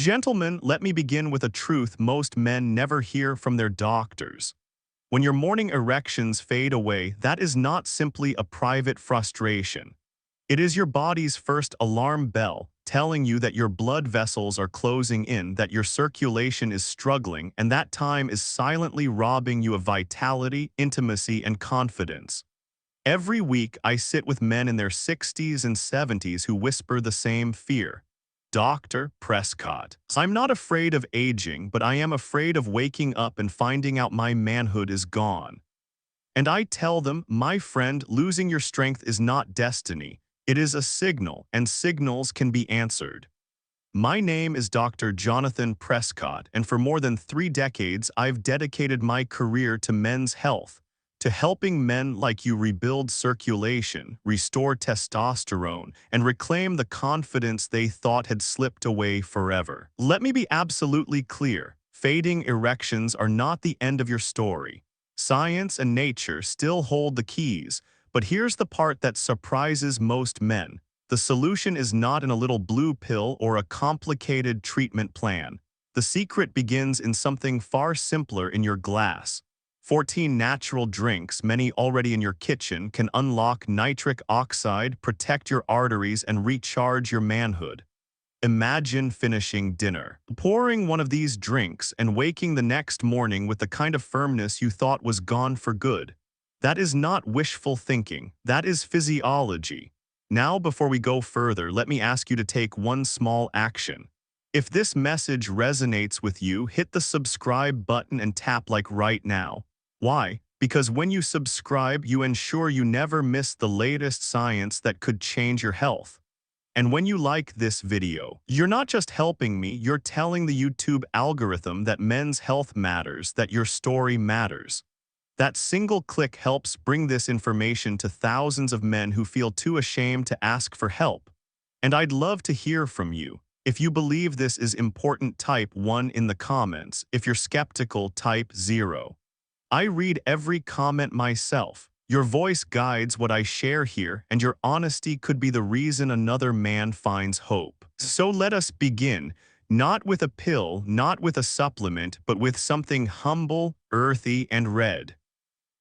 Gentlemen, let me begin with a truth most men never hear from their doctors. When your morning erections fade away, that is not simply a private frustration. It is your body's first alarm bell, telling you that your blood vessels are closing in, that your circulation is struggling, and that time is silently robbing you of vitality, intimacy, and confidence. Every week, I sit with men in their 60s and 70s who whisper the same fear. Dr. Prescott, I'm not afraid of aging, but I am afraid of waking up and finding out my manhood is gone. And I tell them, my friend, losing your strength is not destiny. It is a signal, and signals can be answered. My name is Dr. Jonathan Prescott, and for more than 3 decades, I've dedicated my career to men's health, to helping men like you rebuild circulation, restore testosterone, and reclaim the confidence they thought had slipped away forever. Let me be absolutely clear. Fading erections are not the end of your story. Science and nature still hold the keys, but here's the part that surprises most men. The solution is not in a little blue pill or a complicated treatment plan. The secret begins in something far simpler in your glass. 14 natural drinks, many already in your kitchen, can unlock nitric oxide, protect your arteries, and recharge your manhood. Imagine finishing dinner, pouring one of these drinks, and waking the next morning with the kind of firmness you thought was gone for good. That is not wishful thinking. That is physiology. Now, before we go further, let me ask you to take one small action. If this message resonates with you, hit the subscribe button and tap like right now. Why? Because when you subscribe, you ensure you never miss the latest science that could change your health. And when you like this video, you're not just helping me, you're telling the YouTube algorithm that men's health matters, that your story matters. That single click helps bring this information to thousands of men who feel too ashamed to ask for help. And I'd love to hear from you. If you believe this is important, type 1 in the comments. If you're skeptical, type 0. I read every comment myself. Your voice guides what I share here, and your honesty could be the reason another man finds hope. So let us begin, not with a pill, not with a supplement, but with something humble, earthy, and red.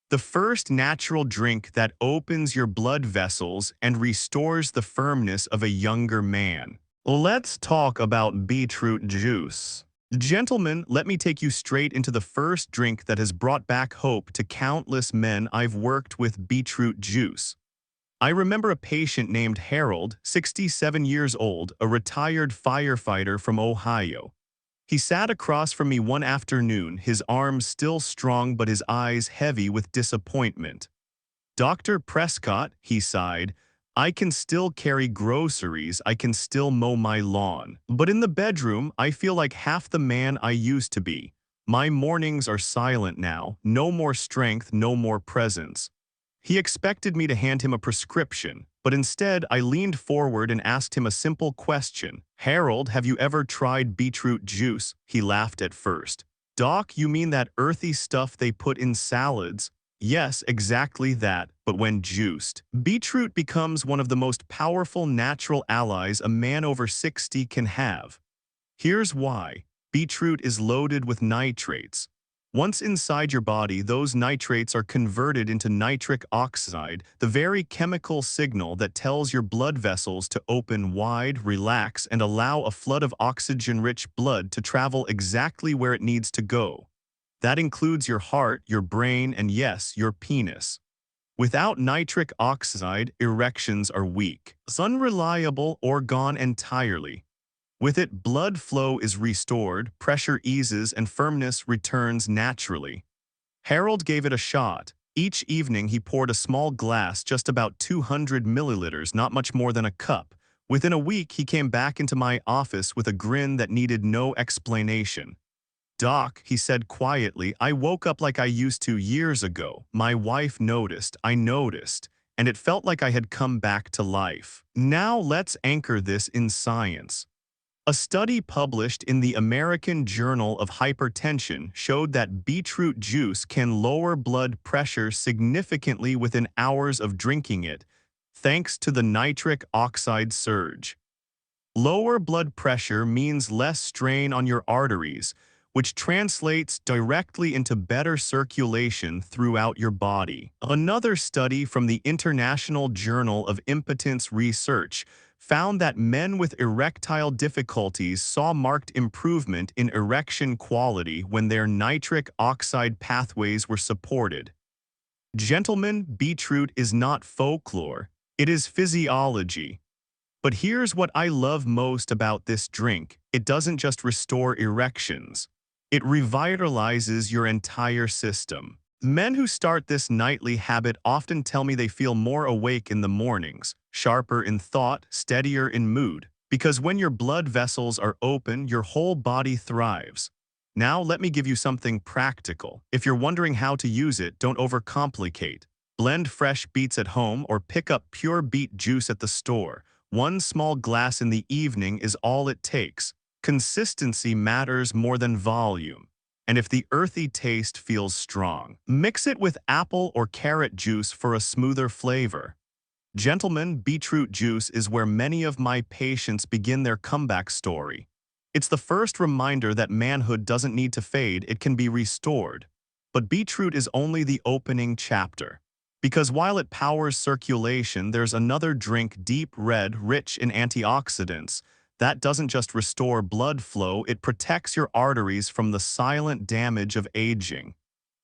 The first natural drink that opens your blood vessels and restores the firmness of a younger man. Let's talk about beetroot juice. Gentlemen, let me take you straight into the first drink that has brought back hope to countless men I've worked with: beetroot juice. I remember a patient named Harold, 67 years old, a retired firefighter from Ohio. He sat across from me one afternoon, his arms still strong but his eyes heavy with disappointment. "Dr. Prescott," he sighed, "I can still carry groceries, I can still mow my lawn. But in the bedroom, I feel like half the man I used to be. My mornings are silent now, no more strength, no more presence." He expected me to hand him a prescription, but instead I leaned forward and asked him a simple question. "Harold, have you ever tried beetroot juice?" He laughed at first. "Doc, you mean that earthy stuff they put in salads?" "Yes, exactly that, but when juiced. Beetroot becomes one of the most powerful natural allies a man over 60 can have. Here's why. Beetroot is loaded with nitrates. Once inside your body, those nitrates are converted into nitric oxide, the very chemical signal that tells your blood vessels to open wide, relax, and allow a flood of oxygen-rich blood to travel exactly where it needs to go. That includes your heart, your brain, and yes, your penis. Without nitric oxide, erections are weak, unreliable, or gone entirely. With it, blood flow is restored, pressure eases, and firmness returns naturally. Harold gave it a shot. Each evening he poured a small glass, just about 200 milliliters, not much more than a cup. Within a week, he came back into my office with a grin that needed no explanation. "Doc," he said quietly, "I woke up like I used to years ago. My wife noticed, I noticed, and it felt like I had come back to life." Now let's anchor this in science. A study published in the American Journal of Hypertension showed that beetroot juice can lower blood pressure significantly within hours of drinking it, thanks to the nitric oxide surge. Lower blood pressure means less strain on your arteries, which translates directly into better circulation throughout your body. Another study from the International Journal of Impotence Research found that men with erectile difficulties saw marked improvement in erection quality when their nitric oxide pathways were supported. Gentlemen, beetroot is not folklore, it is physiology. But here's what I love most about this drink. It doesn't just restore erections. It revitalizes your entire system. Men who start this nightly habit often tell me they feel more awake in the mornings, sharper in thought, steadier in mood. Because when your blood vessels are open, your whole body thrives. Now let me give you something practical. If you're wondering how to use it, don't overcomplicate. Blend fresh beets at home or pick up pure beet juice at the store. One small glass in the evening is all it takes. Consistency matters more than volume. And if the earthy taste feels strong, mix it with apple or carrot juice for a smoother flavor. Gentlemen, beetroot juice is where many of my patients begin their comeback story. It's the first reminder that manhood doesn't need to fade, it can be restored. But beetroot is only the opening chapter. Because while it powers circulation, there's another drink, deep red, rich in antioxidants, that doesn't just restore blood flow, it protects your arteries from the silent damage of aging.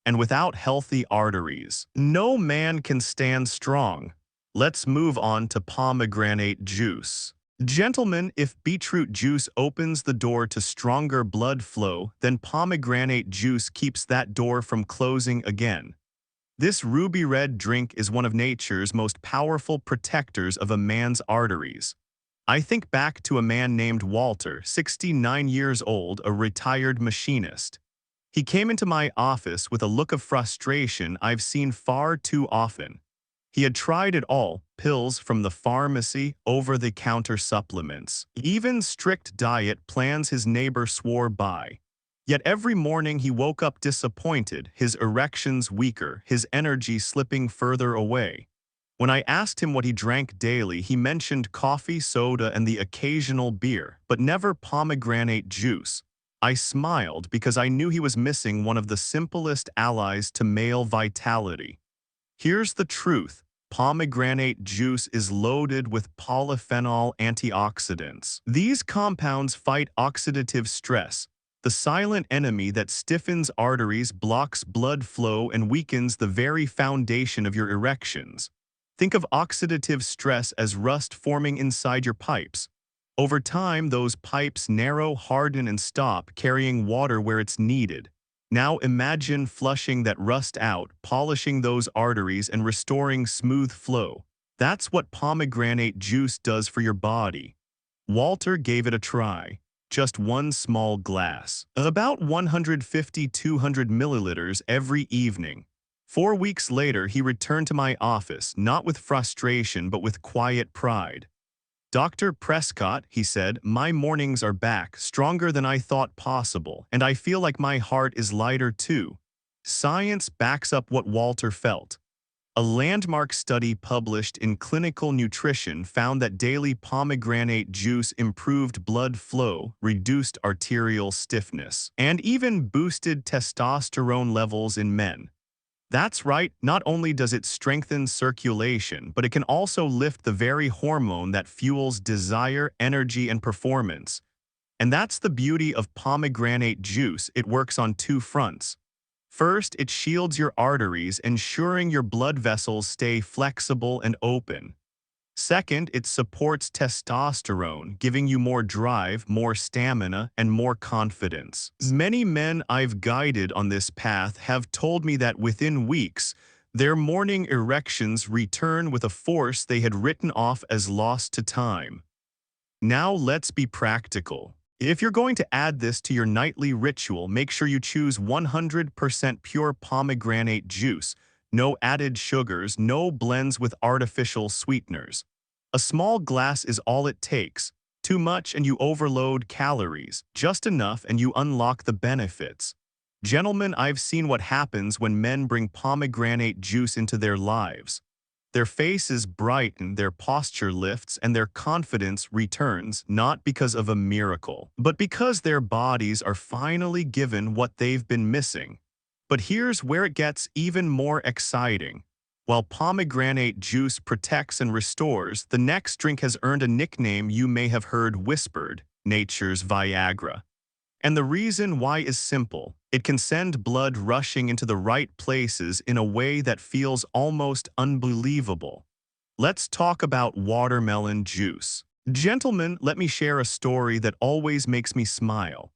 And without healthy arteries, no man can stand strong. Let's move on to pomegranate juice. Gentlemen, if beetroot juice opens the door to stronger blood flow, then pomegranate juice keeps that door from closing again. This ruby red drink is one of nature's most powerful protectors of a man's arteries. I think back to a man named Walter, 69 years old, a retired machinist. He came into my office with a look of frustration I've seen far too often. He had tried it all, pills from the pharmacy, over-the-counter supplements, even strict diet plans his neighbor swore by. Yet every morning he woke up disappointed, his erections weaker, his energy slipping further away. When I asked him what he drank daily, he mentioned coffee, soda, and the occasional beer, but never pomegranate juice. I smiled because I knew he was missing one of the simplest allies to male vitality. Here's the truth. Pomegranate juice is loaded with polyphenol antioxidants. These compounds fight oxidative stress, the silent enemy that stiffens arteries, blocks blood flow, and weakens the very foundation of your erections. Think of oxidative stress as rust forming inside your pipes. Over time, those pipes narrow, harden, and stop carrying water where it's needed. Now imagine flushing that rust out, polishing those arteries, and restoring smooth flow. That's what pomegranate juice does for your body. Walter gave it a try. Just one small glass, about 150-200 milliliters every evening. 4 weeks later, he returned to my office, not with frustration, but with quiet pride. Dr. Prescott, he said, my mornings are back, stronger than I thought possible, and I feel like my heart is lighter too. Science backs up what Walter felt. A landmark study published in Clinical Nutrition found that daily pomegranate juice improved blood flow, reduced arterial stiffness, and even boosted testosterone levels in men. That's right, not only does it strengthen circulation, but it can also lift the very hormone that fuels desire, energy, and performance. And that's the beauty of pomegranate juice, it works on two fronts. First, it shields your arteries, ensuring your blood vessels stay flexible and open. Second, it supports testosterone, giving you more drive, more stamina, and more confidence. Many men I've guided on this path have told me that within weeks, their morning erections return with a force they had written off as lost to time. Now let's be practical. If you're going to add this to your nightly ritual, make sure you choose 100% pure pomegranate juice, no added sugars, no blends with artificial sweeteners. A small glass is all it takes. Too much and you overload calories. Just enough and you unlock the benefits. Gentlemen, I've seen what happens when men bring pomegranate juice into their lives. Their faces brighten, their posture lifts, and their confidence returns, not because of a miracle, but because their bodies are finally given what they've been missing. But here's where it gets even more exciting. While pomegranate juice protects and restores, the next drink has earned a nickname you may have heard whispered: nature's Viagra. And the reason why is simple. It can send blood rushing into the right places in a way that feels almost unbelievable. Let's talk about watermelon juice. Gentlemen, let me share a story that always makes me smile.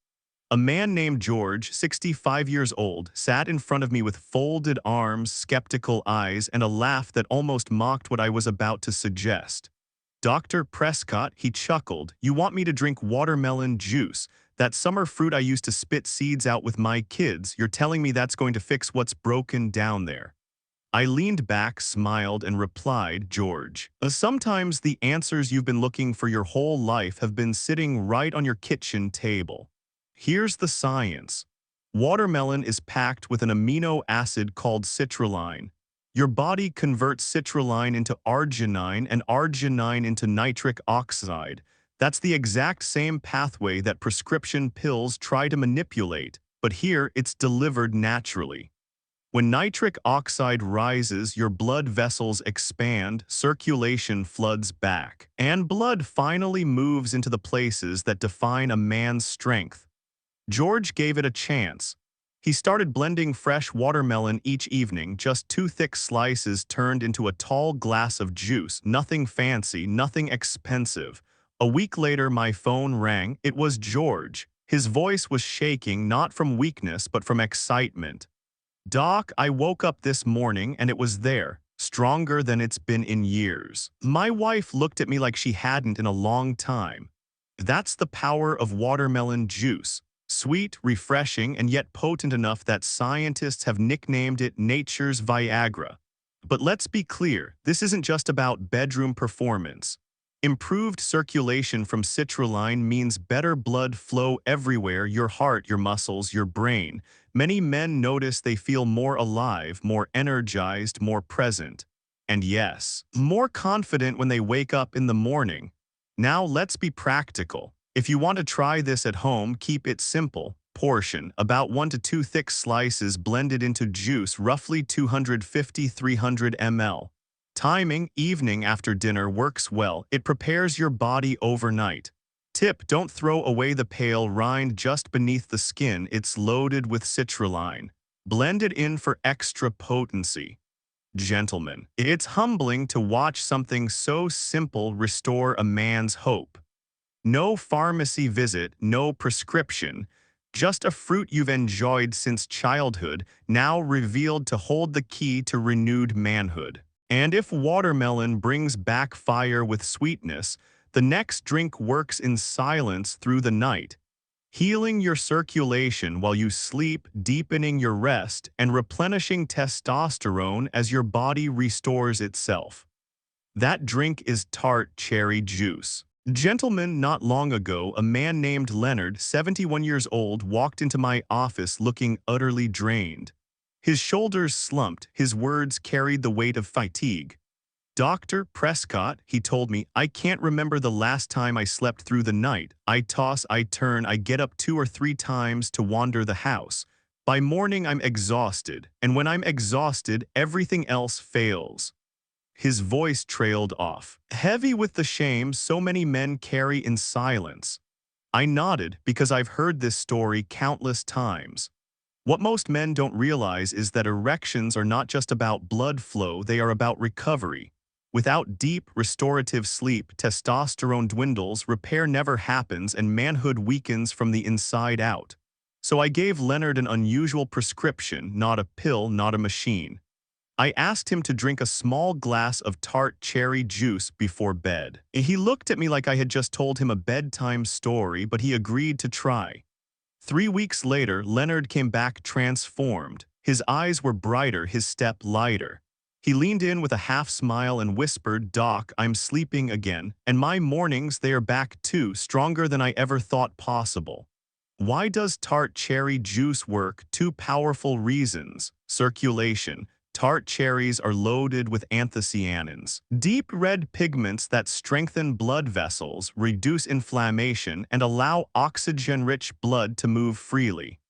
A man named George, 65 years old, sat in front of me with folded arms, skeptical eyes, and a laugh that almost mocked what I was about to suggest. Dr. Prescott, he chuckled, "You want me to drink watermelon juice? That summer fruit I used to spit seeds out with my kids, you're telling me that's going to fix what's broken down there?" I leaned back, smiled, and replied, "George, sometimes the answers you've been looking for your whole life have been sitting right on your kitchen table. Here's the science. Watermelon is packed with an amino acid called citrulline. Your body converts citrulline into arginine and arginine into nitric oxide. That's the exact same pathway that prescription pills try to manipulate, but here it's delivered naturally. When nitric oxide rises, your blood vessels expand, circulation floods back, and blood finally moves into the places that define a man's strength." George gave it a chance. He started blending fresh watermelon each evening, just 2 thick slices turned into a tall glass of juice, nothing fancy, nothing expensive. A week later, my phone rang. It was George. His voice was shaking, not from weakness, but from excitement. "Doc, I woke up this morning and it was there, stronger than it's been in years." My wife looked at me like she hadn't in a long time. That's the power of watermelon juice. Sweet, refreshing, and yet potent enough that scientists have nicknamed it nature's Viagra. But let's be clear, this isn't just about bedroom performance. Improved circulation from citrulline means better blood flow everywhere: your heart, your muscles, your brain. Many men notice they feel more alive, more energized, more present. And yes, more confident when they wake up in the morning. Now let's be practical. If you want to try this at home, keep it simple. Portion, about 1 to 2 thick slices blended into juice, roughly 250–300 ml. Timing, evening after dinner works well. It prepares your body overnight. Tip: don't throw away the pale rind just beneath the skin. It's loaded with citrulline. Blend it in for extra potency. Gentlemen, it's humbling to watch something so simple restore a man's hope. No pharmacy visit, no prescription, just a fruit you've enjoyed since childhood, now revealed to hold the key to renewed manhood. And if watermelon brings back fire with sweetness, the next drink works in silence through the night, healing your circulation while you sleep, deepening your rest, and replenishing testosterone as your body restores itself. That drink is Tart cherry juice. Gentlemen, not long ago, a man named Leonard, 71 years old, walked into my office looking utterly drained. His shoulders slumped, his words carried the weight of fatigue. "Dr. Prescott," he told me, "I can't remember the last time I slept through the night. I toss, I turn, I get up 2 or 3 times to wander the house. By morning I'm exhausted, and when I'm exhausted, everything else fails." His voice trailed off, heavy with the shame so many men carry in silence. I nodded because I've heard this story countless times. What most men don't realize is that erections are not just about blood flow, they are about recovery. Without deep, restorative sleep, testosterone dwindles, repair never happens, and manhood weakens from the inside out. So I gave Leonard an unusual prescription, not a pill, not a machine. I asked him to drink a small glass of Tart cherry juice before bed. He looked at me like I had just told him a bedtime story, but he agreed to try. 3 weeks later, Leonard came back transformed. His eyes were brighter, his step lighter. He leaned in with a half smile and whispered, "Doc, I'm sleeping again, and my mornings, they are back too, stronger than I ever thought possible." Why does Tart cherry juice work? 2 powerful reasons: circulation. Tart cherries are loaded with anthocyanins, deep red pigments that strengthen blood vessels, reduce inflammation, and allow oxygen-rich blood to move freely.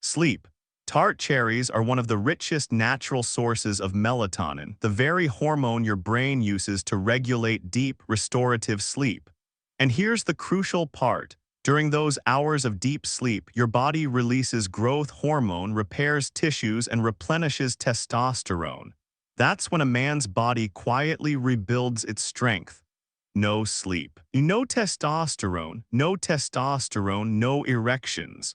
Sleep. Tart cherries are one of the richest natural sources of melatonin, the very hormone your brain uses to regulate deep, restorative sleep. And here's the crucial part. During those hours of deep sleep, your body releases growth hormone, repairs tissues, and replenishes testosterone. That's when a man's body quietly rebuilds its strength. No sleep. No testosterone, no erections.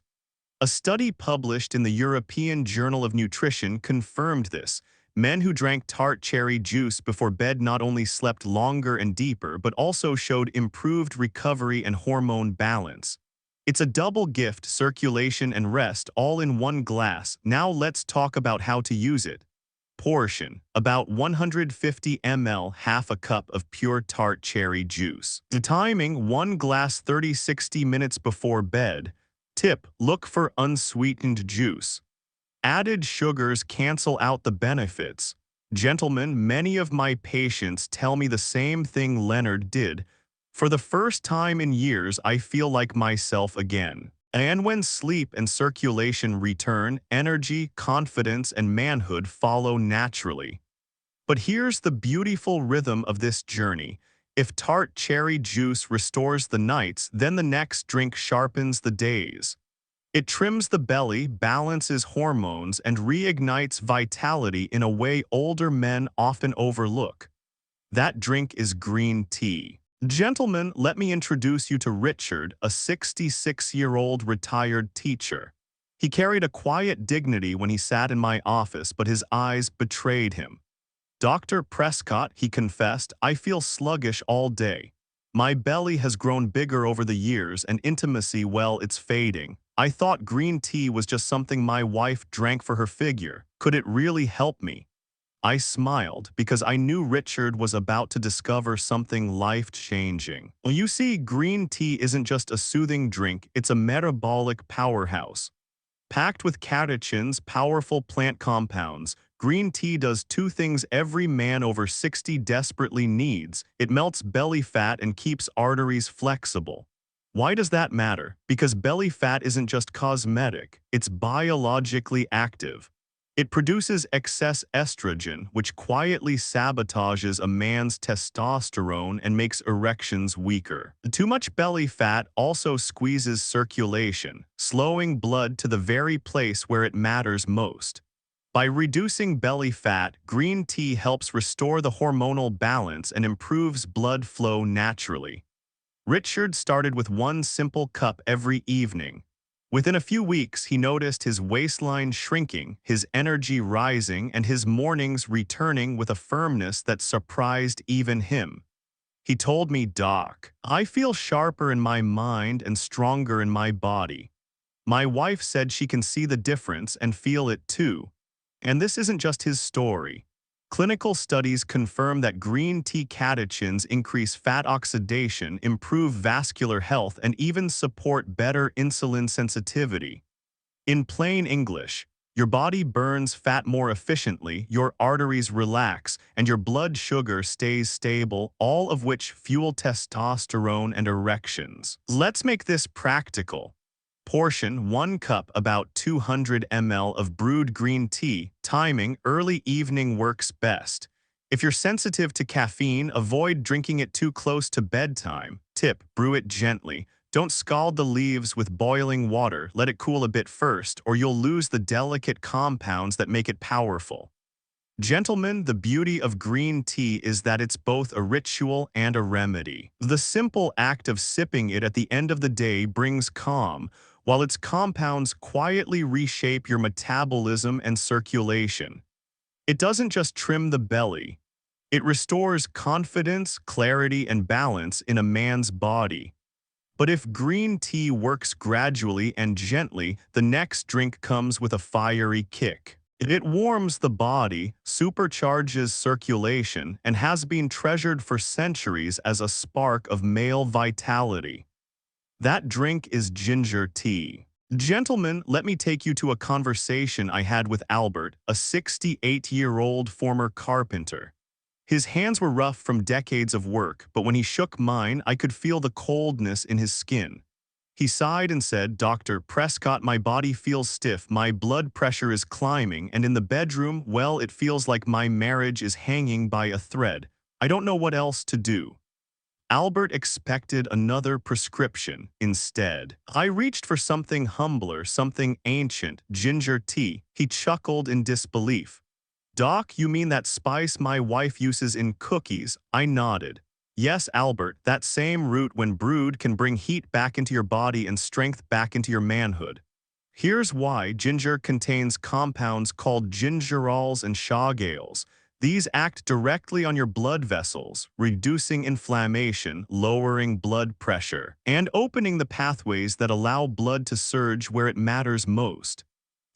A study published in the European Journal of Nutrition confirmed this. Men who drank tart cherry juice before bed not only slept longer and deeper, but also showed improved recovery and hormone balance. It's a double gift: circulation and rest, all in one glass. Now let's talk about how to use it. Portion: about 150 ml, half a cup of pure tart cherry juice. The timing: 1 glass 30-60 minutes before bed. Tip: look for unsweetened juice. Added sugars cancel out the benefits. Gentlemen, many of my patients tell me the same thing Leonard did. For the first time in years, I feel like myself again. And when sleep and circulation return, energy, confidence, and manhood follow naturally. But here's the beautiful rhythm of this journey. If tart cherry juice restores the nights, then the next drink sharpens the days. It trims the belly, balances hormones, and reignites vitality in a way older men often overlook. That drink is green tea. Gentlemen, let me introduce you to Richard, a 66-year-old retired teacher. He carried a quiet dignity when he sat in my office, but his eyes betrayed him. Dr. Prescott, he confessed, I feel sluggish all day. My belly has grown bigger over the years, and intimacy, well, it's fading. I thought green tea was just something my wife drank for her figure. Could it really help me? I smiled because I knew Richard was about to discover something life-changing. Well, you see, green tea isn't just a soothing drink, it's a metabolic powerhouse. Packed with catechins, powerful plant compounds, green tea does two things every man over 60 desperately needs. It melts belly fat and keeps arteries flexible. Why does that matter? Because belly fat isn't just cosmetic, it's biologically active. It produces excess estrogen, which quietly sabotages a man's testosterone and makes erections weaker. Too much belly fat also squeezes circulation, slowing blood to the very place where it matters most. By reducing belly fat, green tea helps restore the hormonal balance and improves blood flow naturally. Richard started with one simple cup every evening. Within a few weeks, he noticed his waistline shrinking, his energy rising, and his mornings returning with a firmness that surprised even him. He told me, "Doc, I feel sharper in my mind and stronger in my body." My wife said she can see the difference and feel it too. And this isn't just his story. Clinical studies confirm that green tea catechins increase fat oxidation, improve vascular health, and even support better insulin sensitivity. In plain English, your body burns fat more efficiently, your arteries relax, and your blood sugar stays stable, all of which fuel testosterone and erections. Let's make this practical. Portion: 1 cup, about 200 ml of brewed green tea. Timing: early evening works best. If you're sensitive to caffeine, avoid drinking it too close to bedtime. Tip: brew it gently. Don't scald the leaves with boiling water. Let it cool a bit first, or you'll lose the delicate compounds that make it powerful. Gentlemen, the beauty of green tea is that it's both a ritual and a remedy. The simple act of sipping it at the end of the day brings calm, while its compounds quietly reshape your metabolism and circulation. It doesn't just trim the belly. It restores confidence, clarity, and balance in a man's body. But if green tea works gradually and gently, the next drink comes with a fiery kick. It warms the body, supercharges circulation, and has been treasured for centuries as a spark of male vitality. That drink is ginger tea. Gentlemen, let me take you to a conversation I had with Albert, a 68-year-old former carpenter. His hands were rough from decades of work, but when he shook mine, I could feel the coldness in his skin. He sighed and said, "Dr. Prescott, my body feels stiff, my blood pressure is climbing, and in the bedroom, well, it feels like my marriage is hanging by a thread. I don't know what else to do." Albert expected another prescription instead. I reached for something humbler, something ancient, ginger tea. He chuckled in disbelief. "Doc, you mean that spice my wife uses in cookies?" I nodded. "Yes, Albert, that same root when brewed can bring heat back into your body and strength back into your manhood. Here's why: ginger contains compounds called gingerols and shawgales. These act directly on your blood vessels, reducing inflammation, lowering blood pressure, and opening the pathways that allow blood to surge where it matters most.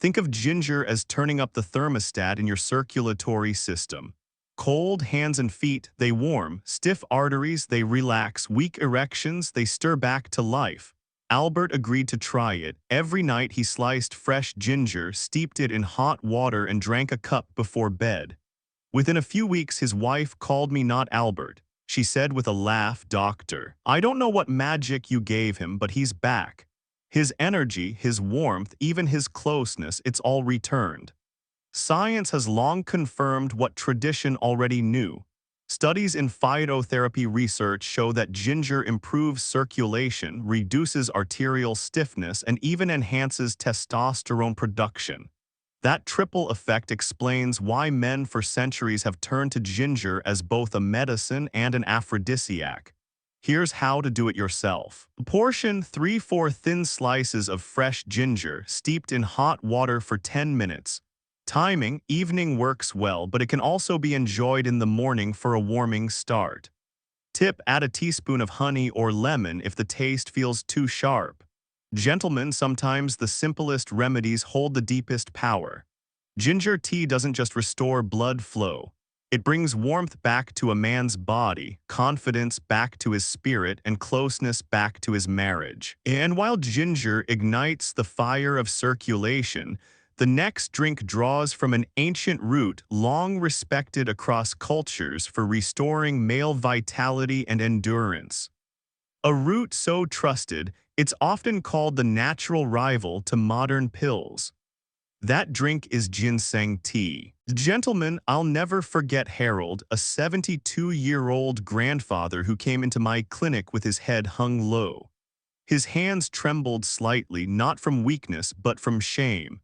Think of ginger as turning up the thermostat in your circulatory system. Cold hands and feet, they warm. Stiff arteries, they relax. Weak erections, they stir back to life." Albert agreed to try it. Every night he sliced fresh ginger, steeped it in hot water, and drank a cup before bed. Within a few weeks, his wife called me not Albert. She said with a laugh, "Doctor, I don't know what magic you gave him, but he's back. His energy, his warmth, even his closeness, it's all returned." Science has long confirmed what tradition already knew. Studies in phytotherapy research show that ginger improves circulation, reduces arterial stiffness, and even enhances testosterone production. That triple effect explains why men for centuries have turned to ginger as both a medicine and an aphrodisiac. Here's how to do it yourself. Portion 3-4 thin slices of fresh ginger steeped in hot water for 10 minutes. Timing: evening works well, but it can also be enjoyed in the morning for a warming start. Tip: add a teaspoon of honey or lemon if the taste feels too sharp. Gentlemen, sometimes the simplest remedies hold the deepest power. Ginger tea doesn't just restore blood flow. It brings warmth back to a man's body, confidence back to his spirit, and closeness back to his marriage. And while ginger ignites the fire of circulation, the next drink draws from an ancient root long respected across cultures for restoring male vitality and endurance. A root so trusted, it's often called the natural rival to modern pills. That drink is ginseng tea. Gentlemen, I'll never forget Harold, a 72-year-old grandfather who came into my clinic with his head hung low. His hands trembled slightly, not from weakness, but from shame.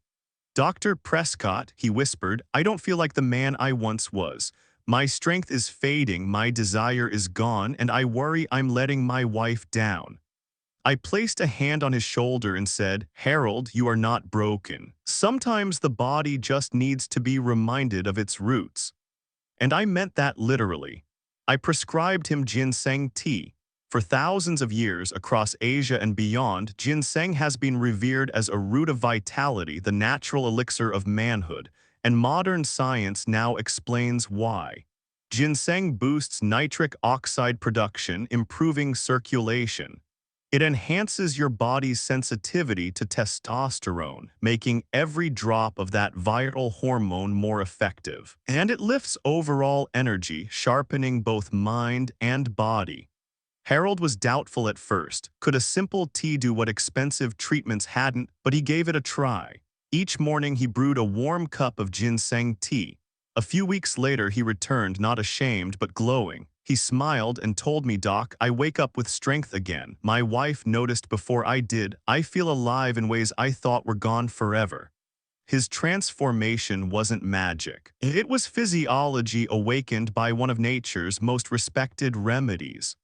"Dr. Prescott," he whispered, "I don't feel like the man I once was. My strength is fading, my desire is gone, and I worry I'm letting my wife down." I placed a hand on his shoulder and said, "Harold, you are not broken. Sometimes the body just needs to be reminded of its roots." And I meant that literally. I prescribed him ginseng tea. For thousands of years across Asia and beyond, ginseng has been revered as a root of vitality, the natural elixir of manhood, and modern science now explains why. Ginseng boosts nitric oxide production, improving circulation. It enhances your body's sensitivity to testosterone, making every drop of that vital hormone more effective. And it lifts overall energy, sharpening both mind and body. Harold was doubtful at first. Could a simple tea do what expensive treatments hadn't? But he gave it a try. Each morning he brewed a warm cup of ginseng tea. A few weeks later he returned, not ashamed but glowing. He smiled and told me, "Doc, I wake up with strength again. My wife noticed before I did. I feel alive in ways I thought were gone forever." His transformation wasn't magic. It was physiology awakened by one of nature's most respected remedies.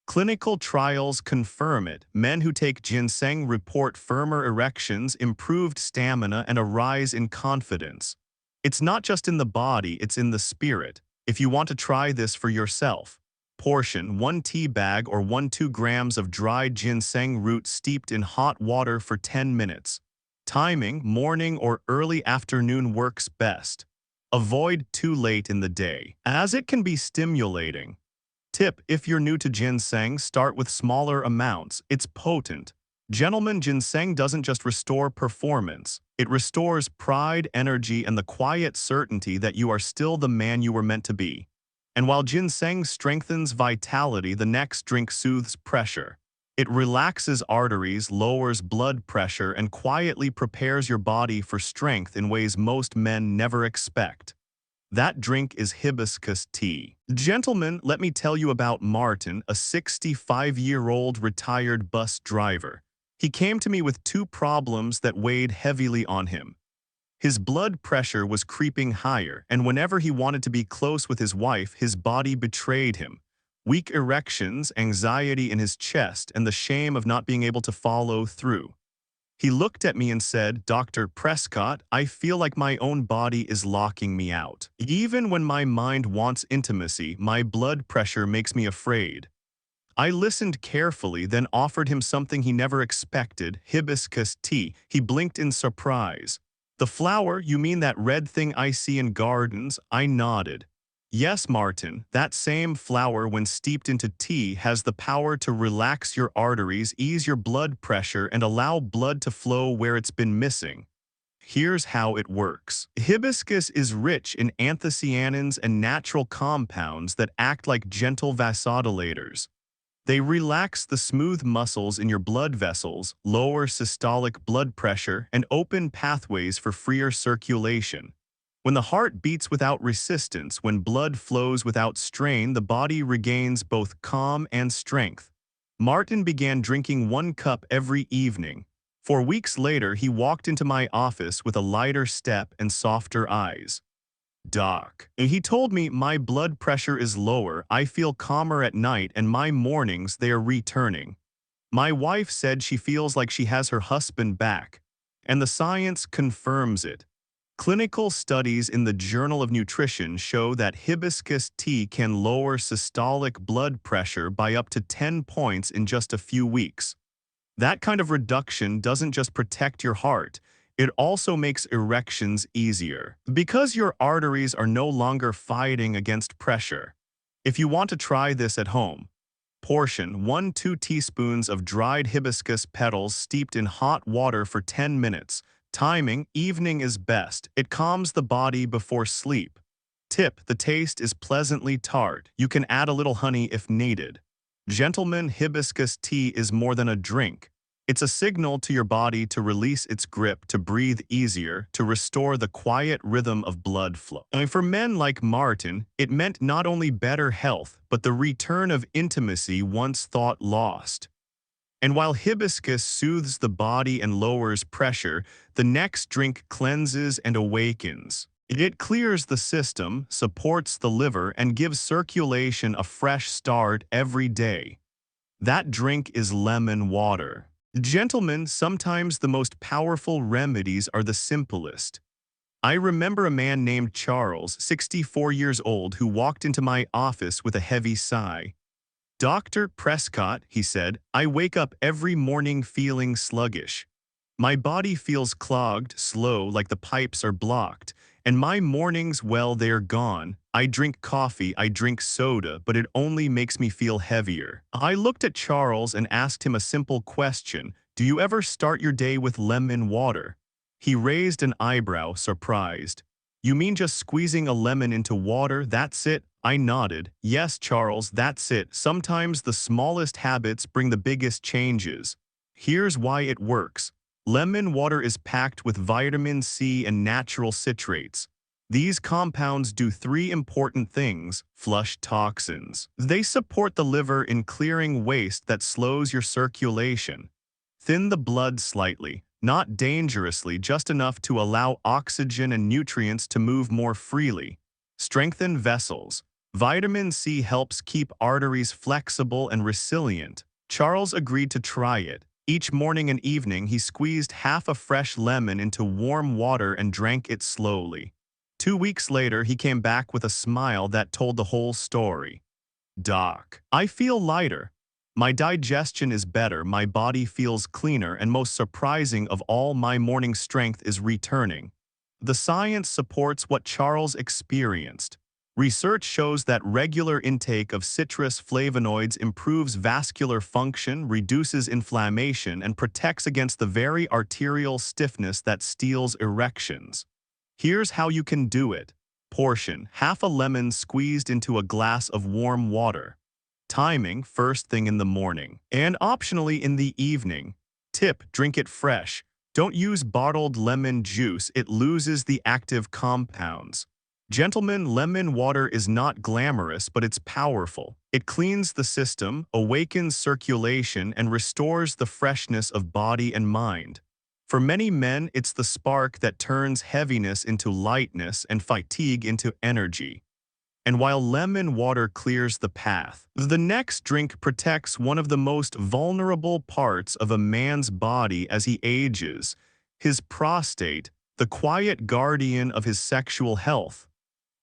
Clinical trials confirm it. Men who take ginseng report firmer erections, improved stamina, and a rise in confidence. It's not just in the body, it's in the spirit. If you want to try this for yourself, portion 1 tea bag or 1-2 grams of dried ginseng root steeped in hot water for 10 minutes. Timing: morning or early afternoon works best. Avoid too late in the day, as it can be stimulating. Tip: if you're new to ginseng, start with smaller amounts. It's potent. Gentlemen, ginseng doesn't just restore performance. It restores pride, energy, and the quiet certainty that you are still the man you were meant to be. And while ginseng strengthens vitality, the next drink soothes pressure. It relaxes arteries, lowers blood pressure, and quietly prepares your body for strength in ways most men never expect. That drink is hibiscus tea. Gentlemen, let me tell you about Martin, a 65-year-old retired bus driver. He came to me with two problems that weighed heavily on him. His blood pressure was creeping higher, and whenever he wanted to be close with his wife, his body betrayed him. Weak erections, anxiety in his chest, and the shame of not being able to follow through. He looked at me and said, "Dr. Prescott, I feel like my own body is locking me out. Even when my mind wants intimacy, my blood pressure makes me afraid." I listened carefully, then offered him something he never expected, hibiscus tea. He blinked in surprise. "The flower? You mean that red thing I see in gardens?" I nodded. "Yes, Martin, that same flower, when steeped into tea, has the power to relax your arteries, ease your blood pressure, and allow blood to flow where it's been missing. Here's how it works. Hibiscus is rich in anthocyanins and natural compounds that act like gentle vasodilators. They relax the smooth muscles in your blood vessels, lower systolic blood pressure, and open pathways for freer circulation. When the heart beats without resistance, when blood flows without strain, the body regains both calm and strength. Martin began drinking 1 cup every evening. 4 weeks later, he walked into my office with a lighter step and softer eyes. "Doc," he told me, "my blood pressure is lower, I feel calmer at night, and my mornings, they are returning." My wife said she feels like she has her husband back, and the science confirms it. Clinical studies in the Journal of Nutrition show that hibiscus tea can lower systolic blood pressure by up to 10 points in just a few weeks. That kind of reduction doesn't just protect your heart, it also makes erections easier, because your arteries are no longer fighting against pressure. If you want to try this at home, portion 1–2 teaspoons of dried hibiscus petals steeped in hot water for 10 minutes. Timing: evening is best. It calms the body before sleep. Tip: the taste is pleasantly tart. You can add a little honey if needed. Gentlemen, hibiscus tea is more than a drink. It's a signal to your body to release its grip, to breathe easier, to restore the quiet rhythm of blood flow. For men like Martin, it meant not only better health, but the return of intimacy once thought lost. And while hibiscus soothes the body and lowers pressure, the next drink cleanses and awakens. It clears the system, supports the liver, and gives circulation a fresh start every day. That drink is lemon water. Gentlemen, sometimes the most powerful remedies are the simplest. I remember a man named Charles, 64 years old, who walked into my office with a heavy sigh. "Dr. Prescott," he said, "I wake up every morning feeling sluggish. My body feels clogged, slow, like the pipes are blocked. And my mornings, well, they're gone. I drink coffee, I drink soda, but it only makes me feel heavier." I looked at Charles and asked him a simple question: "Do you ever start your day with lemon water?" He raised an eyebrow, surprised. "You mean just squeezing a lemon into water, that's it?" I nodded. "Yes, Charles, that's it. Sometimes the smallest habits bring the biggest changes. Here's why it works. Lemon water is packed with vitamin C and natural citrates. These compounds do 3 important things: flush toxins. They support the liver in clearing waste that slows your circulation. Thin the blood slightly, not dangerously, just enough to allow oxygen and nutrients to move more freely. Strengthen vessels. Vitamin C helps keep arteries flexible and resilient." Charles agreed to try it. Each morning and evening, he squeezed half a fresh lemon into warm water and drank it slowly. 2 weeks later, he came back with a smile that told the whole story. "Doc, I feel lighter. My digestion is better, my body feels cleaner, and most surprising of all, my morning strength is returning." The science supports what Charles experienced. Research shows that regular intake of citrus flavonoids improves vascular function, reduces inflammation, and protects against the very arterial stiffness that steals erections. Here's how you can do it. Portion: half a lemon squeezed into a glass of warm water. Timing: first thing in the morning, and optionally in the evening. Tip: drink it fresh. Don't use bottled lemon juice, it loses the active compounds. Gentlemen, lemon water is not glamorous, but it's powerful. It cleans the system, awakens circulation, and restores the freshness of body and mind. For many men, it's the spark that turns heaviness into lightness and fatigue into energy. And while lemon water clears the path, the next drink protects one of the most vulnerable parts of a man's body as he ages: his prostate, the quiet guardian of his sexual health.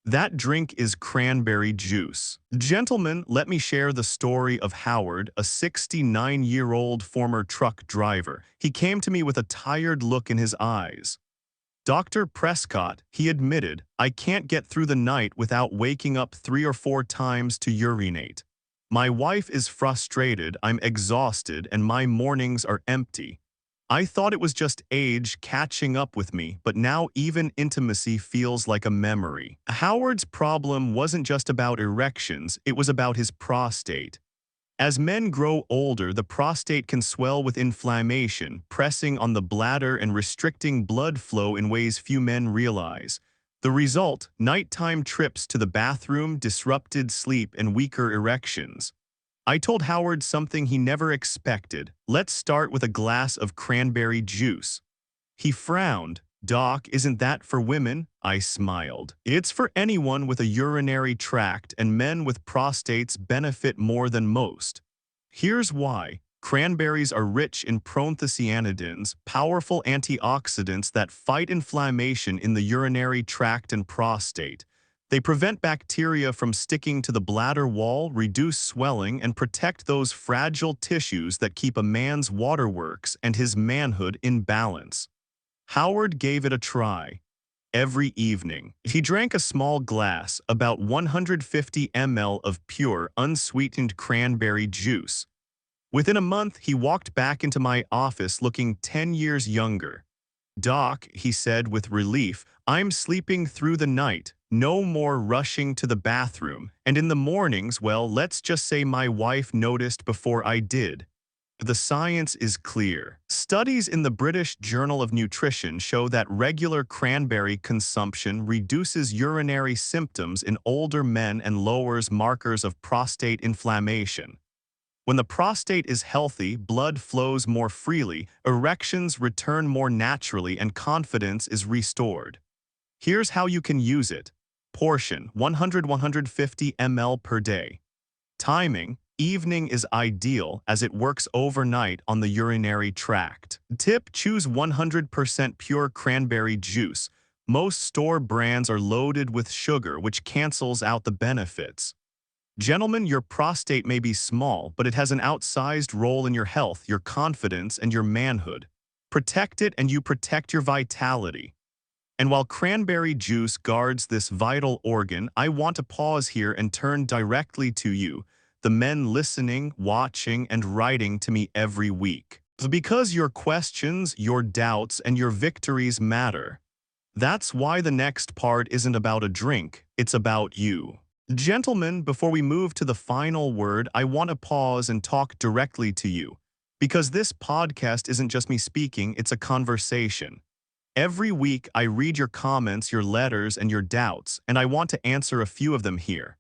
That drink is cranberry juice. Gentlemen, let me share the story of Howard, a 69-year-old former truck driver. He came to me with a tired look in his eyes. Dr. Prescott, he admitted, I can't get through the night without waking up 3 or 4 times to urinate. My wife is frustrated, I'm exhausted, and my mornings are empty. I thought it was just age catching up with me, but now even intimacy feels like a memory. Howard's problem wasn't just about erections, it was about his prostate. As men grow older, the prostate can swell with inflammation, pressing on the bladder and restricting blood flow in ways few men realize. The result: nighttime trips to the bathroom, disrupted sleep, and weaker erections. I told Howard something he never expected. Let's start with a glass of cranberry juice. He frowned. Doc, isn't that for women? I smiled. It's for anyone with a urinary tract, and men with prostates benefit more than most. Here's why. Cranberries are rich in proanthocyanidins, powerful antioxidants that fight inflammation in the urinary tract and prostate. They prevent bacteria from sticking to the bladder wall, reduce swelling, and protect those fragile tissues that keep a man's waterworks and his manhood in balance. Howard gave it a try. Every evening, he drank a small glass, about 150 ml of pure, unsweetened cranberry juice. Within a month, he walked back into my office looking 10 years younger. Doc, he said with relief, I'm sleeping through the night. No more rushing to the bathroom, and in the mornings, well, let's just say my wife noticed before I did. The science is clear. Studies in the British Journal of Nutrition show that regular cranberry consumption reduces urinary symptoms in older men and lowers markers of prostate inflammation. When the prostate is healthy, blood flows more freely, erections return more naturally, and confidence is restored. Here's how you can use it. Portion: 100–150 ml per day. Timing: evening is ideal as it works overnight on the urinary tract. Tip: choose 100% pure cranberry juice. Most store brands are loaded with sugar, which cancels out the benefits. Gentlemen, your prostate may be small, but it has an outsized role in your health, your confidence, and your manhood. Protect it and you protect your vitality. And while cranberry juice guards this vital organ, I want to pause here and turn directly to you, the men listening, watching, and writing to me every week. Because your questions, your doubts, and your victories matter. That's why the next part isn't about a drink, it's about you. Gentlemen, before we move to the final word, I want to pause and talk directly to you. Because this podcast isn't just me speaking, it's a conversation. Every week, I read your comments, your letters, and your doubts, and I want to answer a few of them here.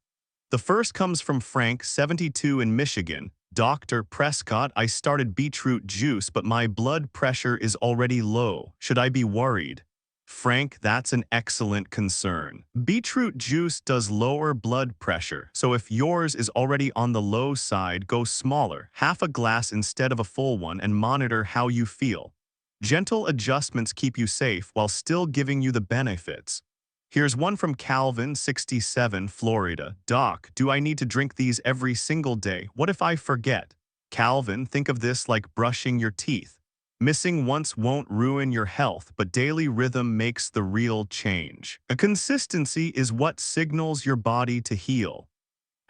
The first comes from Frank, 72 in Michigan. Dr. Prescott, I started beetroot juice, but my blood pressure is already low. Should I be worried? Frank, that's an excellent concern. Beetroot juice does lower blood pressure, so if yours is already on the low side, go smaller, half a glass instead of a full one, and monitor how you feel. Gentle adjustments keep you safe while still giving you the benefits. Here's one from Calvin, 67, Florida. Doc, do I need to drink these every single day? What if I forget? Calvin, think of this like brushing your teeth. Missing once won't ruin your health, but daily rhythm makes the real change. A consistency is what signals your body to heal.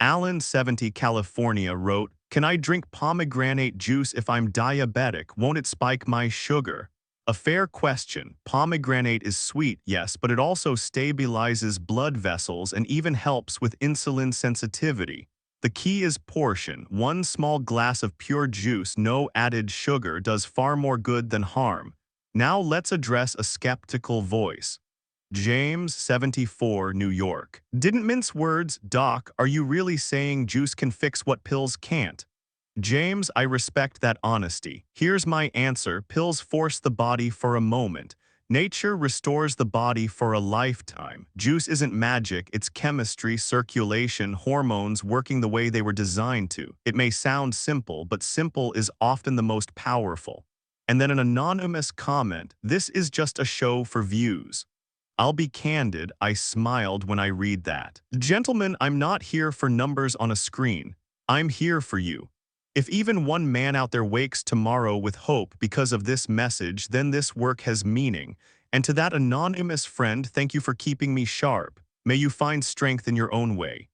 Alan 70 California wrote, "Can I drink pomegranate juice if I'm diabetic? Won't it spike my sugar?" A fair question. Pomegranate is sweet, yes, but it also stabilizes blood vessels and even helps with insulin sensitivity. The key is portion. One small glass of pure juice, no added sugar, does far more good than harm. Now let's address a skeptical voice. James, 74, New York. Didn't mince words. Doc, are you really saying juice can fix what pills can't? James, I respect that honesty. Here's my answer. Pills force the body for a moment. Nature restores the body for a lifetime. Juice isn't magic, it's chemistry, circulation, hormones working the way they were designed to. It may sound simple, but simple is often the most powerful. And then an anonymous comment, "This is just a show for views." I'll be candid, I smiled when I read that. Gentlemen, I'm not here for numbers on a screen. I'm here for you. If even one man out there wakes tomorrow with hope because of this message, then this work has meaning. And to that anonymous friend, thank you for keeping me sharp. May you find strength in your own way.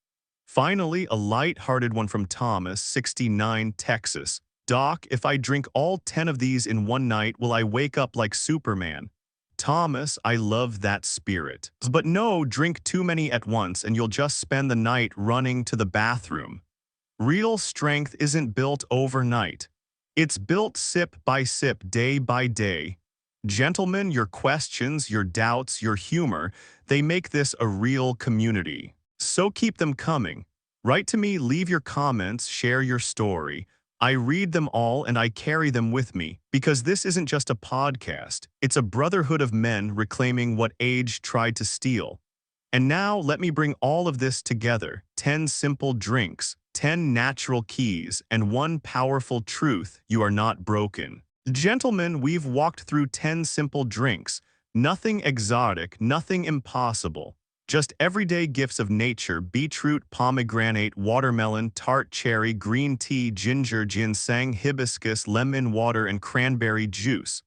Finally, a light-hearted one from Thomas, 69, Texas. Doc, if I drink all 10 of these in one night, will I wake up like Superman? Thomas, I love that spirit. But no, drink too many at once and you'll just spend the night running to the bathroom. Real strength isn't built overnight. It's built sip by sip, day by day. Gentlemen, your questions, your doubts, your humor, they make this a real community. So keep them coming. Write to me, leave your comments, share your story. I read them all and I carry them with me, because this isn't just a podcast. It's a brotherhood of men reclaiming what age tried to steal. And now let me bring all of this together. 10 simple drinks, 10 natural keys, and one powerful truth: you are not broken. Gentlemen, we've walked through 10 simple drinks. Nothing exotic, nothing impossible. Just everyday gifts of nature: beetroot, pomegranate, watermelon, tart cherry, green tea, ginger, ginseng, hibiscus, lemon water, and cranberry juice.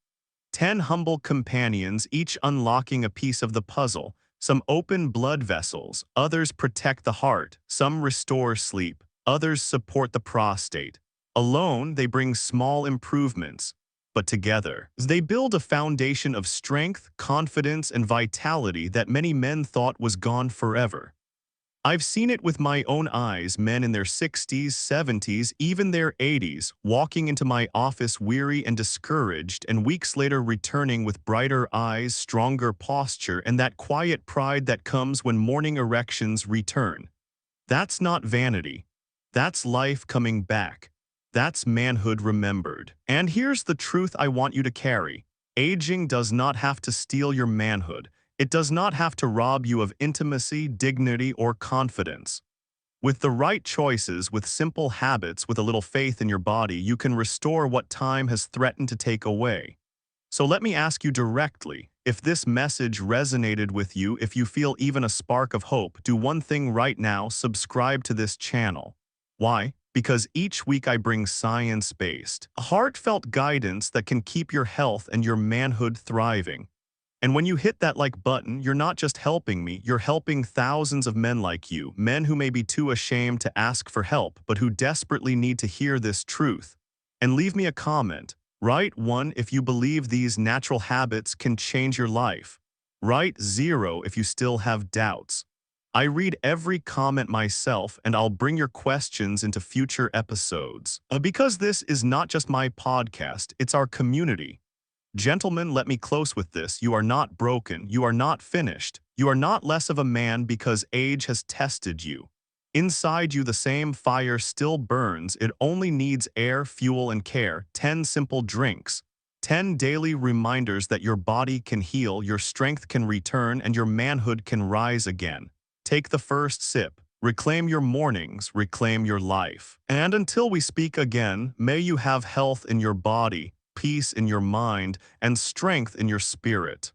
10 humble companions, each unlocking a piece of the puzzle. Some open blood vessels, others protect the heart, some restore sleep, others support the prostate. Alone, they bring small improvements, but together, they build a foundation of strength, confidence, and vitality that many men thought was gone forever. I've seen it with my own eyes, men in their 60s, 70s, even their 80s, walking into my office weary and discouraged, and weeks later returning with brighter eyes, stronger posture, and that quiet pride that comes when morning erections return. That's not vanity. That's life coming back. That's manhood remembered. And here's the truth I want you to carry. Aging does not have to steal your manhood. It does not have to rob you of intimacy, dignity, or confidence. With the right choices, with simple habits, with a little faith in your body, you can restore what time has threatened to take away. So let me ask you directly, if this message resonated with you, if you feel even a spark of hope, do one thing right now: subscribe to this channel. Why? Because each week I bring science-based, heartfelt guidance that can keep your health and your manhood thriving. And when you hit that like button, you're not just helping me, you're helping thousands of men like you, men who may be too ashamed to ask for help, but who desperately need to hear this truth. And leave me a comment. Write 1 if you believe these natural habits can change your life. Write 0 if you still have doubts. I read every comment myself, and I'll bring your questions into future episodes. Because this is not just my podcast, it's our community. Gentlemen, let me close with this. You are not broken. You are not finished. You are not less of a man because age has tested you. Inside you, the same fire still burns. It only needs air, fuel, and care. 10 simple drinks. 10 daily reminders that your body can heal, your strength can return, and your manhood can rise again. Take the first sip. Reclaim your mornings. Reclaim your life. And until we speak again, may you have health in your body, peace in your mind, and strength in your spirit.